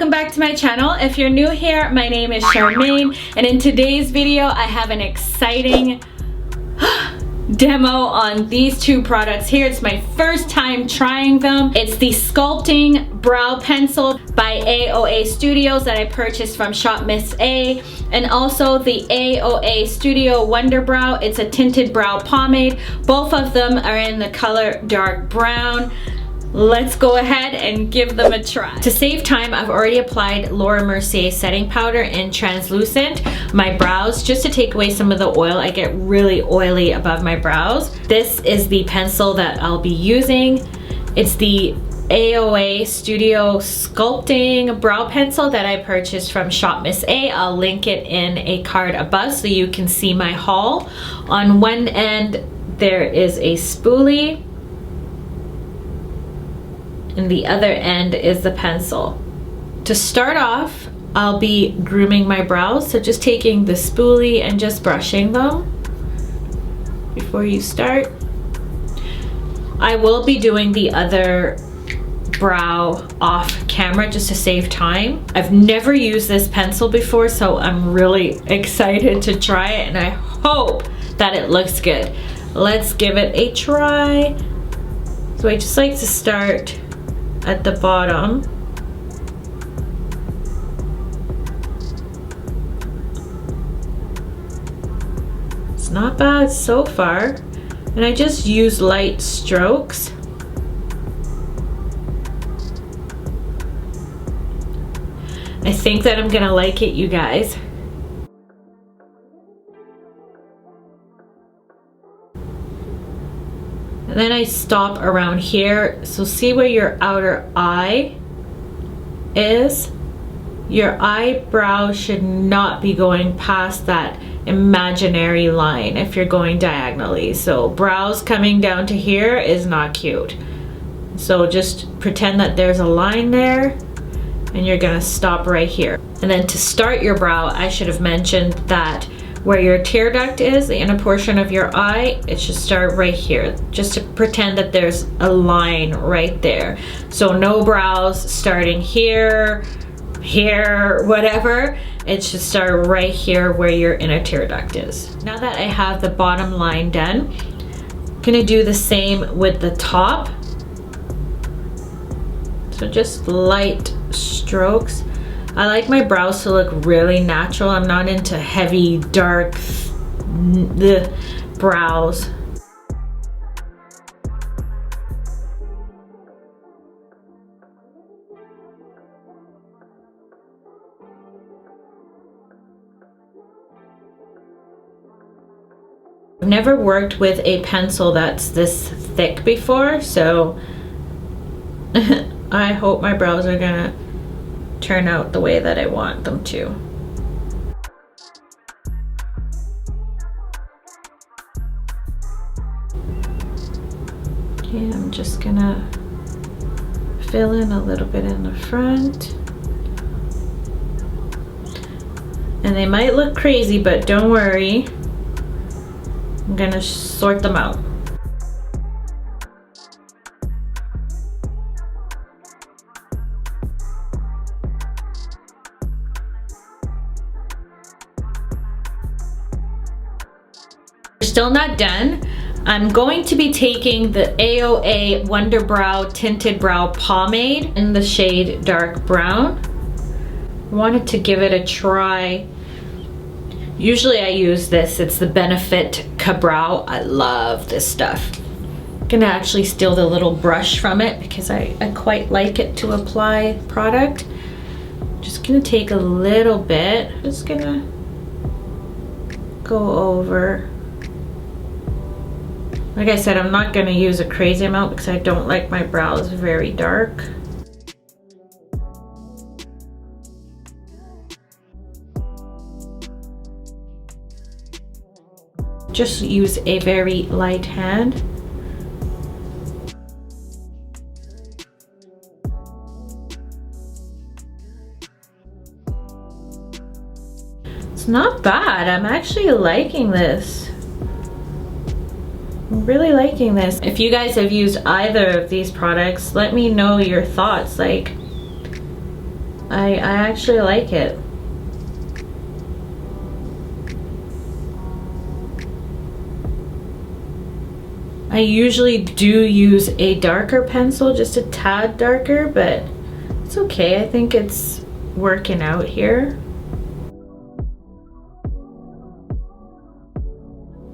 welcome back to my channel. If you're new here, my name is Charmaine, and in today's video I have an exciting demo on these two products here. It's my first time trying them. It's the Sculpting Brow Pencil by AOA Studios that I purchased from shopmissa, and also the AOA Studio Wonder Brow. It's a tinted brow pomade. Both of them are in the color dark brown. Let's go ahead and give them a try. To save time, I've already applied Laura Mercier setting powder in translucent my brows just to take away some of the oil. I get really oily above my brows. This is the pencil that I'll be using. It's the AOA Studio Sculpting Brow Pencil that I purchased from shopmissa. I'll link it in a card above so you can see my haul. On one end there is a spoolie, and the other end is the pencil. To start off, I'll be grooming my brows, so just taking the spoolie and just brushing them before you start. I will be doing the other brow off camera just to save time. I've never used this pencil before, so I'm really excited to try it, and I hope that it looks good. Let's give it a try. So I just like to start at the bottom. It's not bad so far, and I just use light strokes. I think that I'm gonna like it, you guys. And then I stop around here. So see where your outer eye is? Your eyebrow should not be going past that imaginary line if you're going diagonally. So brows coming down to here is not cute. So just pretend that there's a line there, and you're gonna stop right here. And then to start your brow, I should have mentioned that where your tear duct is, the inner portion of your eye, it should start right here, just to pretend that there's a line right there. So no brows starting here, here, whatever. It should start right here where your inner tear duct is. Now that I have the bottom line done, I'm gonna do the same with the top. So just light strokes. I like my brows to look really natural. I'm not into heavy, dark brows. I've never worked with a pencil that's this thick before, so I hope my brows are gonna turn out the way that I want them to. Okay, I'm just gonna fill in a little bit in the front. And they might look crazy, but don't worry. I'm gonna sort them out. Still not done. I'm going to be taking the AOA Wonder Brow Tinted Brow Pomade in the shade dark brown. I wanted to give it a try. Usually I use this, it's the Benefit Ka-Brow. I love this stuff. I'm gonna actually steal the little brush from it because I quite like it to apply product. Just gonna take a little bit, just gonna go over. Like I said, I'm not gonna use a crazy amount because I don't like my brows very dark. Just use a very light hand. It's not bad. I'm actually liking this. I'm really liking this. If you guys have used either of these products, let me know your thoughts. Like, I actually like it. I usually do use a darker pencil, just a tad darker, but it's okay. I think it's working out here.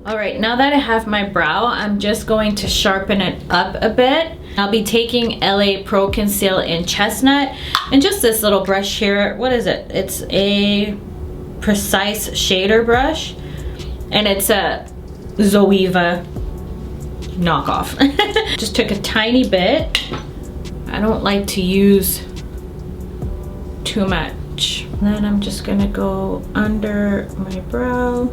All right, now that I have my brow, I'm just going to sharpen it up a bit. I'll be taking LA Pro Conceal in Chestnut and just this little brush here. What is it? It's a Precise shader brush and it's a Zoeva knockoff. Just took a tiny bit. I don't like to use too much. And then I'm just gonna go under my brow.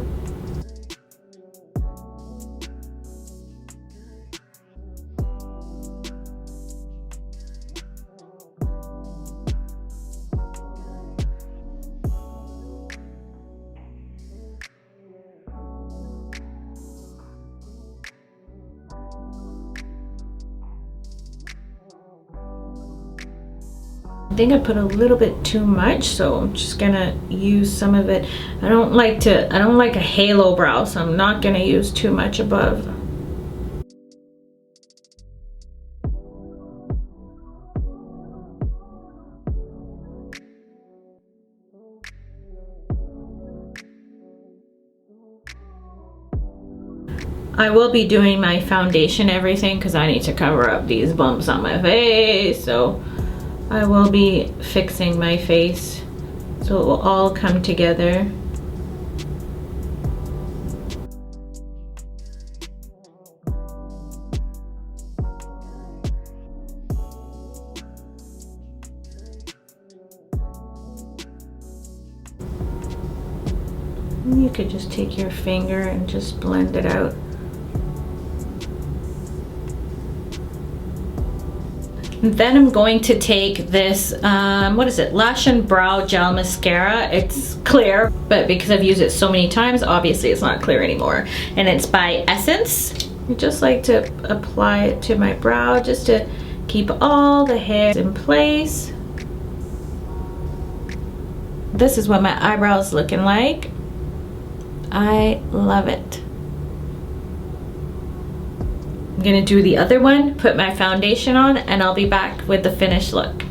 I think I put a little bit too much, so I'm just gonna use some of it. I don't like a halo brow, so I'm not gonna use too much above. I will be doing my foundation everything because I need to cover up these bumps on my face, so I will be fixing my face so it will all come together. You could just take your finger and just blend it out. Then I'm going to take this, what is it? Lash and Brow Gel Mascara. It's clear, but because I've used it so many times, obviously it's not clear anymore. And it's by Essence. I just like to apply it to my brow just to keep all the hairs in place. This is what my eyebrows looking like. I love it. I'm gonna do the other one, put my foundation on, and I'll be back with the finished look.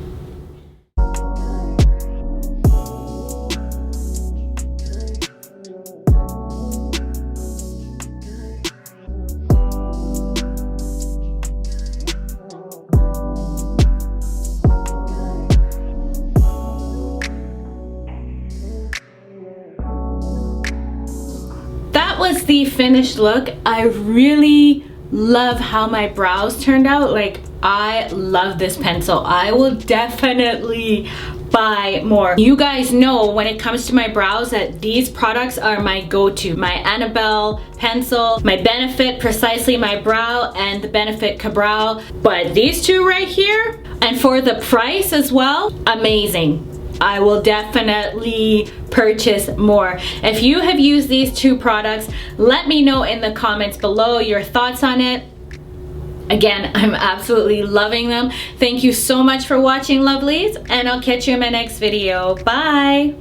That was the finished look. I really love how my brows turned out. Like, I love this pencil. I will definitely buy more. You guys know when it comes to my brows that these products are my go-to. My Annabelle pencil, my Benefit Precisely My Brow, and the Benefit Cabral. But these two right here, and for the price as well, amazing. I will definitely purchase more. If you have used these two products, let me know in the comments below your thoughts on it. Again, I'm absolutely loving them. Thank you so much for watching, lovelies, and I'll catch you in my next video. Bye.